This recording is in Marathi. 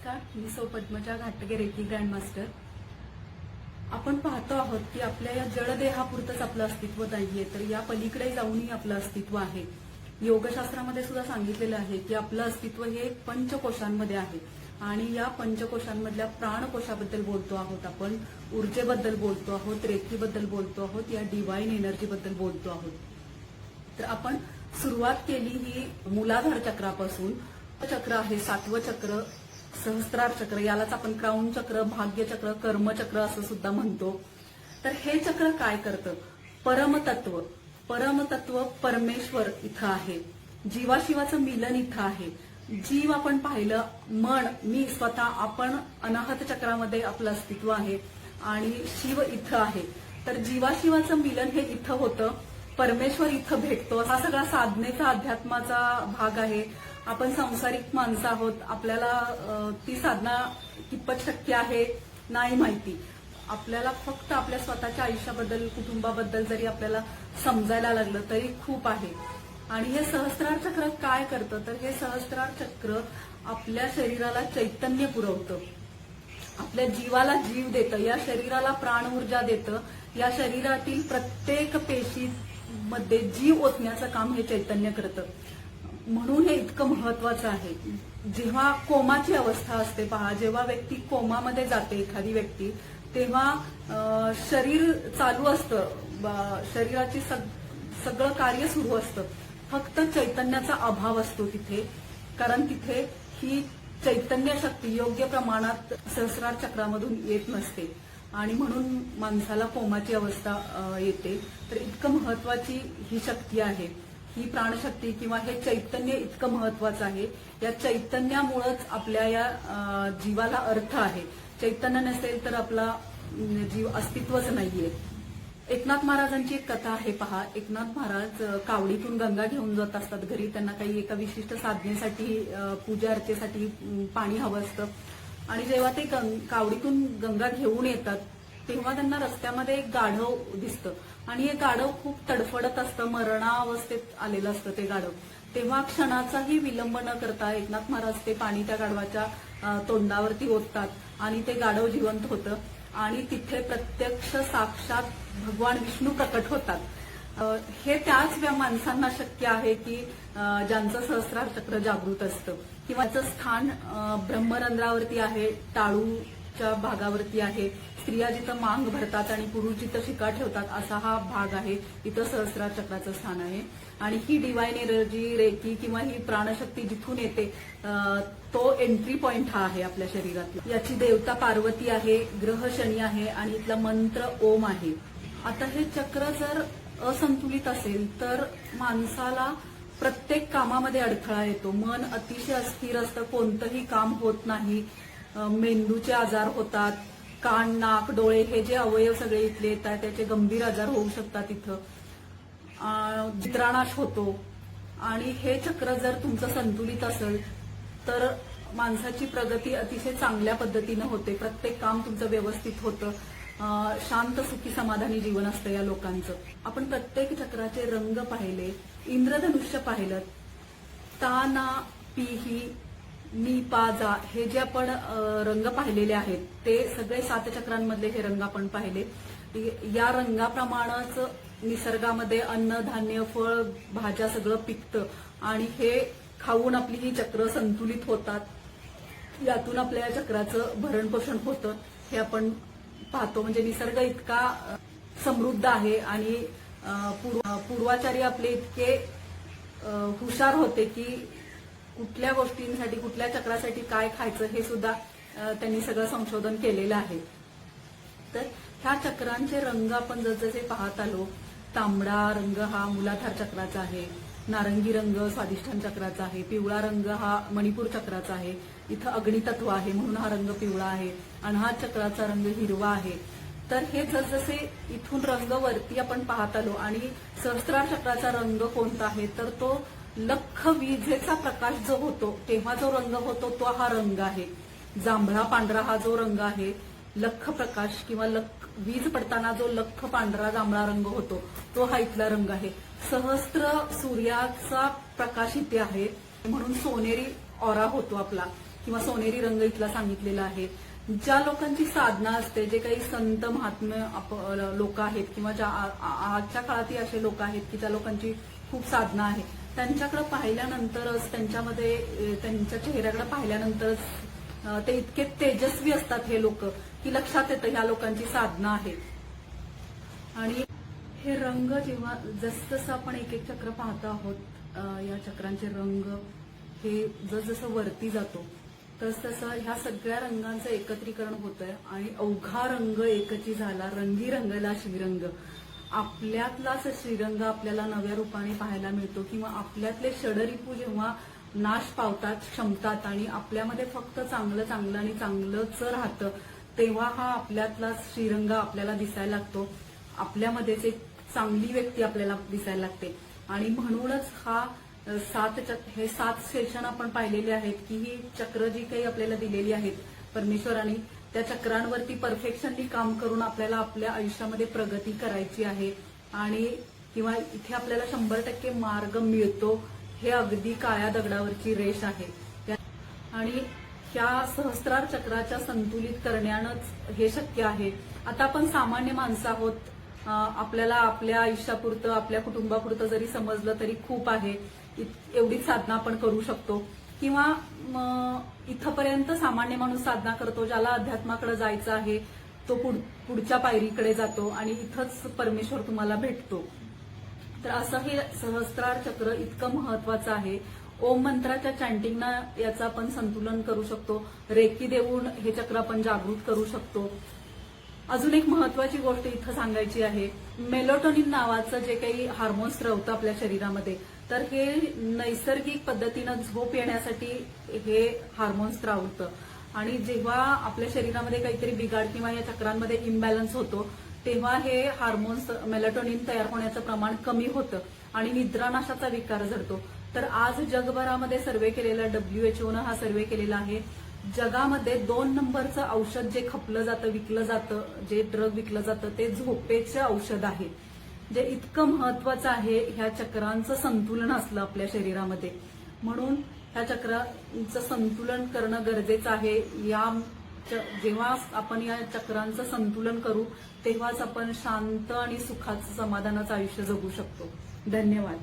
नमस्कार, मी सौ पद्मजा घाटगे रेकी ग्रँडमास्टर। आपण पाहतो आहोत की आपल्या या जडदेहापुरतंच आपलं अस्तित्व नाहीये, तर या पलीकडे जाऊनही आपलं अस्तित्व आहे। योगशास्त्रामध्ये सुद्धा सांगितलेलं आहे की आपलं अस्तित्व हे पंचकोशांमध्ये आहे आणि या पंचकोशांमधल्या प्राणकोशाबद्दल बोलतो आहोत आपण, ऊर्जेबद्दल बोलतो आहोत, रेकीबद्दल बोलतो आहोत, या डिवाइन एनर्जीबद्दल बोलतो आहोत। तर आपण सुरुवात केली ही मूलाधार चक्रापासून। चक्र आहे 7वं चक्र, सहस्त्रार चक्र, यालाच आपण क्राउन चक्र, भाग्य चक्र, कर्मचक्र असं सुद्धा म्हणतो। तर हे चक्र काय करतं? परमतत्व, परमतत्व परमेश्वर इथं आहे, जीवाशिवाचं मिलन इथं आहे। जीव आपण पाहिलं, मन, मी स्वतः, आपण अनाहत चक्रामध्ये आपलं अस्तित्व आहे आणि शिव इथं आहे। तर जीवाशिवाचं मिलन हे इथं होतं, परमेश्वर इथं भेटतो। हा सगळा साधनेचा, अध्यात्माचा भाग आहे। आपण संसारिक माणसं आहोत, आपल्याला ती साधना कितपत शक्य आहे नाही माहिती। आपल्याला फक्त आपल्या स्वतःच्या आयुष्याबद्दल, कुटुंबाबद्दल जरी आपल्याला समजायला लागलं तरी खूप आहे। आणि हे सहस्त्रार चक्र काय करतं? तर हे सहस्त्रार चक्र आपल्या शरीराला चैतन्य पुरवतं, आपल्या जीवाला जीव देतं, या शरीराला प्राण ऊर्जा देतं, या शरीरातील प्रत्येक पेशीमध्ये जीव ओतण्याचं काम हे चैतन्य करतं। म्हणून हे इतकं महत्वाचं आहे। जेव्हा कोमाची अवस्था असते पहा, जेव्हा व्यक्ती कोमामध्ये जाते एखादी व्यक्ती, तेव्हा शरीर चालू असतं, शरीराची सगळं कार्य सुरू असतं, फक्त चैतन्याचा अभाव असतो तिथे, कारण तिथे ही चैतन्य शक्ती योग्य प्रमाणात सहस्रार चक्रामधून येत नसते आणि म्हणून माणसाला कोमाची अवस्था येते। तर इतकं महत्वाची ही शक्ती आहे, ही प्राणशक्ती किंवा हे चैतन्य इतकं महत्वाचं आहे। या चैतन्यामुळेच आपल्या या जीवाला अर्थ आहे। चैतन्य नसेल तर आपला जीव अस्तित्वच नाहीये। एकनाथ महाराजांची एक कथा आहे पहा। एकनाथ महाराज कावडीतून गंगा घेऊन जात असतात घरी, त्यांना काही एका विशिष्ट साधनेसाठी, पूजा अर्चेसाठी पाणी हवं असतं आणि जेव्हा ते कावडीतून गंगा घेऊन येतात तेव्हा त्यांना रस्त्यामध्ये एक गाढव दिसतं आणि हे गाढव खूप तडफडत असतं, मरणावस्थेत आलेलं असतं ते गाढव। तेव्हा क्षणाचाही विलंब न करता एकनाथ महाराज ते पाणी त्या गाढवाच्या तोंडावरती ओततात आणि ते गाढव जिवंत होतं आणि तिथे प्रत्यक्ष साक्षात भगवान विष्णू प्रकट होतात। हे त्याच माणसांना शक्य आहे की ज्यांचं सहस्रार चक्र जागृत असतं किंवा त्याचं स्थान ब्रह्मरंध्रावरती आहे, टाळूच्या भागावरती आहे। स्त्रिया जिथं मांग भरतात आणि पुरुष जिथं शिका ठेवतात असा हा भाग आहे, इथं सहस्रार चक्राचं स्थान आहे। आणि ही डिवाइन एनर्जी, रेकी किंवा ही प्राणशक्ती जिथून येते तो एंट्री पॉइंट हा आहे आपल्या शरीरातला। याची देवता पार्वती आहे, ग्रह शनी आहे आणि इथला मंत्र ओम आहे। आता हे चक्र जर असंतुलित असेल तर माणसाला प्रत्येक कामामध्ये अडथळा येतो, मन अतिशय अस्थिर असतं, कोणतंही काम होत नाही, मेंदूचे आजार होतात, कान, नाक, डोळे हे जे अवयव सगळे इथले येतात त्याचे गंभीर आजार होऊ शकतात, इथं चित्रानाश होतो। आणि हे चक्र जर तुमचं संतुलित असेल तर माणसाची प्रगती अतिशय चांगल्या पद्धतीनं होते, प्रत्येक काम तुमचं व्यवस्थित होतं, शांत सुखी समाधानी जीवन असतं या लोकांचं। आपण प्रत्येक चक्राचे रंग पाहिले, इंद्रधनुष्य पाहिलं, ता, ना, पिही, नी, पा, जा हे जे आपण रंग पाहिलेले आहेत ते सगळे 7 चक्रांमधले हे रंग आपण पाहिले। या रंगाप्रमाणेच निसर्गामध्ये अन्न, धान्य, फळ, भाज्या सगळं पिकतं आणि हे खाऊन आपली ही चक्र संतुलित होतात, यातून आपल्या या चक्राचं भरण पोषण होतं, हे आपण पाहतो। म्हणजे निसर्ग इतका समृद्ध आहे आणि पूर्वाचारी आपले इतके हुशार होते की कुठल्या गोष्टींसाठी, कुठल्या चक्रासाठी काय खायचं हे सुद्धा त्यांनी सगळं संशोधन केलेलं आहे। तर ह्या चक्रांचे रंग आपण जसजसे पाहत आलो, तांबडा रंग हा मूलाधार चक्राचा आहे, नारंगी रंग स्वादिष्ठान चक्राचा आहे, पिवळा रंग हा मणिपूर चक्राचा आहे, इथं अग्नितत्व आहे म्हणून हा रंग पिवळा आहे आणि हा चक्राचा रंग हिरवा आहे। तर हे जसजसे इथून रंग वरती आपण पाहत आलो आणि सहस्त्रार चक्राचा रंग कोणता आहे तर तो लख विजेचा प्रकाश जो होतो तेव्हा जो रंग होतो तो हा रंग आहे। जांभळा पांढरा हा जो रंग आहे, लख प्रकाश किंवा वीज पडताना जो लख पांढरा जांभळा रंग होतो तो हा इथला रंग आहे। सहस्त्र सूर्याचा प्रकाश इथे आहे म्हणून सोनेरी ऑरा होतो आपला। किंवा सोनेरी रंग इथला सांगितलेला आहे. ज्या लोकांची साधना असते, जे काही संत महात्म्य लोक आहेत किंवा ज्या आजच्या काळातही असे लोक आहेत की त्या लोकांची खूप साधना आहे, त्यांच्याकडे पाहिल्यानंतरच त्यांच्या चेहऱ्याकडे पाहिल्यानंतरच ते इतके तेजस्वी असतात हे लोक की लक्षात येतं ह्या लोकांची साधना आहे. आणि हे रंग जेव्हा जसं आपण एक एक चक्र पाहतो आहोत, या चक्रांचे रंग हे जसजसं वरती जातो तसं ह्या सगळ्या रंगांचं एकत्रीकरण होतंय आणि अवघा रंग एकची झाला, रंगी रंगला श्रीरंग. आपल्यातलाच श्रीरंग आपल्याला नव्या रूपाने पाहायला मिळतो किंवा आपल्यातले षडरिपू जेव्हा नाश पावतात, क्षमतात आणि आपल्यामध्ये फक्त चांगलं चांगलं आणि चांगलंच राहतं, तेव्हा हा आपल्यातलाच श्रीरंग आपल्याला दिसायला लागतो. आपल्यामध्येच एक चांगली व्यक्ती आपल्याला दिसायला लागते. आणि म्हणूनच हे 7 सेशन आपण पाहिलेले आहेत की ही चक्र जी काही आपल्याला दिलेली आहेत परमेश्वरांनी, त्या चक्रांवरती परफेक्शनली काम करून आपल्याला आपल्या आयुष्यामध्ये प्रगती करायची आहे. आणि किंवा इथे आपल्याला 100% मार्ग मिळतो, हे अगदी काळ्या दगडावरची रेष आहे. आणि ह्या सहस्त्रार चक्राच्या संतुलित करण्यानंच हे शक्य आहे. आता आपण सामान्य माणसं आहोत, आपल्याला आपल्या आयुष्यापुरतं, आपल्या कुटुंबापुरतं जरी समजलं तरी खूप आहे. एवढीच साधना आपण करू शकतो. किंवा इथपर्यंत सामान्य माणूस साधना करतो, ज्याला अध्यात्माकडे जायचं आहे तो पुढच्या पायरीकडे जातो आणि इथंच परमेश्वर तुम्हाला भेटतो. तर असं हे सहस्त्रार चक्र इतकं महत्वाचं आहे. ओम मंत्राच्या चॅन्टिंगनं याचं आपण संतुलन करू शकतो. रेकी देऊन हे चक्र आपण जागृत करू शकतो. अजून एक महत्वाची गोष्ट इथं सांगायची आहे. मेलोटोनिन नावाचं जे काही हार्मोन स्रवतं आपल्या शरीरामध्ये, तर हे नैसर्गिक पद्धतीनं झोप येण्यासाठी हे हार्मोन स्रावतं. आणि जेव्हा आपल्या शरीरामध्ये काहीतरी बिघाड किंवा या चक्रांमध्ये इम्बॅलन्स होतो, तेव्हा हे हार्मोन्स मेलाटोनिन तयार होण्याचं प्रमाण कमी होतं आणि निद्रानाशाचा विकार जडतो. तर आज जगभरामध्ये सर्वे केलेला, WHO हा सर्वे केलेला आहे, जगामध्ये 2 नंबरचं औषध जे खपलं जातं, विकलं जातं, जे ड्रग विकलं जातं, ते झोपेचं औषध आहे. जे इतकं महत्वाचं आहे ह्या चक्रांचं संतुलन असलं आपल्या शरीरामध्ये. म्हणून ह्या चक्रांचं संतुलन करणं गरजेचं आहे. जेव्हा आपण या चक्रांचं संतुलन करू तेव्हाच आपण शांत आणि सुखाचं, समाधानाचं आयुष्य जगू शकतो. धन्यवाद.